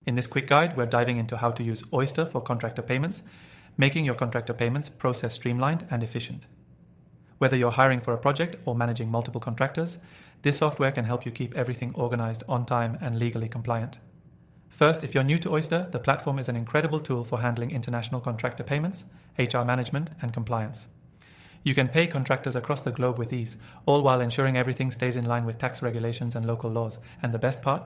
In this quick guide, we're diving into how to use Oyster for contractor payments, making your contractor payments process streamlined and efficient. Whether you're hiring for a project or managing multiple contractors, this software can help you keep everything organized, on time, and legally compliant. First, if you're new to Oyster, the platform is an incredible tool for handling international contractor payments, HR management, and compliance. You can pay contractors across the globe with ease, all while ensuring everything stays in line with tax regulations and local laws. And the best part?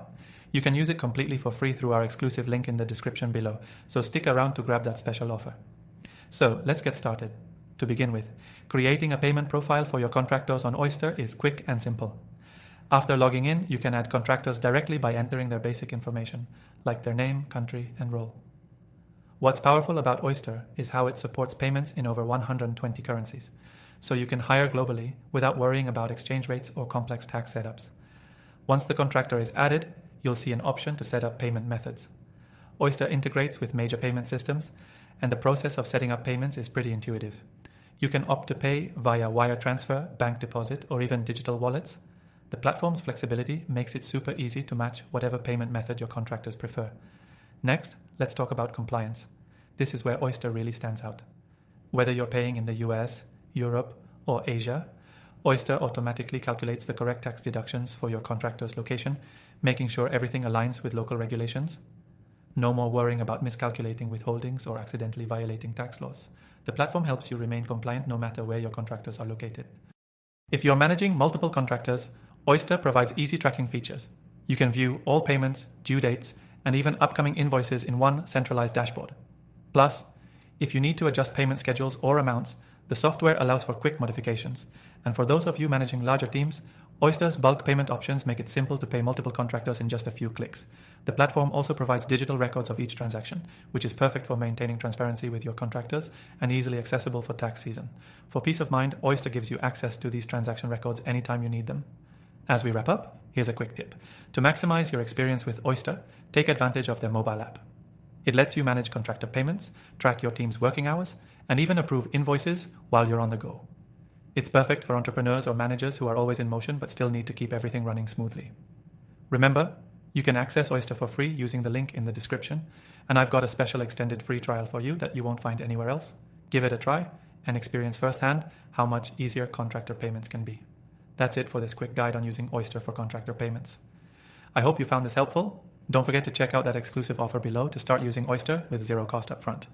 You can use it completely for free through our exclusive link in the description below, so stick around to grab that special offer. So let's get started. To begin with, creating a payment profile for your contractors on Oyster is quick and simple. After logging in, you can add contractors directly by entering their basic information, like their name, country, and role. What's powerful about Oyster is how it supports payments in over 120 currencies, so you can hire globally without worrying about exchange rates or complex tax setups. Once the contractor is added, you'll see an option to set up payment methods. Oyster integrates with major payment systems, and the process of setting up payments is pretty intuitive. You can opt to pay via wire transfer, bank deposit, or even digital wallets. The platform's flexibility makes it super easy to match whatever payment method your contractors prefer. Next, let's talk about compliance. This is where Oyster really stands out. Whether you're paying in the US, Europe, or Asia, Oyster automatically calculates the correct tax deductions for your contractor's location, making sure everything aligns with local regulations. No more worrying about miscalculating withholdings or accidentally violating tax laws. The platform helps you remain compliant no matter where your contractors are located. If you're managing multiple contractors, Oyster provides easy tracking features. You can view all payments, due dates, and even upcoming invoices in one centralized dashboard. Plus, if you need to adjust payment schedules or amounts, the software allows for quick modifications. And for those of you managing larger teams, Oyster's bulk payment options make it simple to pay multiple contractors in just a few clicks. The platform also provides digital records of each transaction, which is perfect for maintaining transparency with your contractors and easily accessible for tax season. For peace of mind, Oyster gives you access to these transaction records anytime you need them. As we wrap up, here's a quick tip. To maximize your experience with Oyster, take advantage of their mobile app. It lets you manage contractor payments, track your team's working hours, and even approve invoices while you're on the go. It's perfect for entrepreneurs or managers who are always in motion but still need to keep everything running smoothly. Remember, you can access Oyster for free using the link in the description, and I've got a special extended free trial for you that you won't find anywhere else. Give it a try and experience firsthand how much easier contractor payments can be. That's it for this quick guide on using Oyster for contractor payments. I hope you found this helpful. Don't forget to check out that exclusive offer below to start using Oyster with zero cost upfront.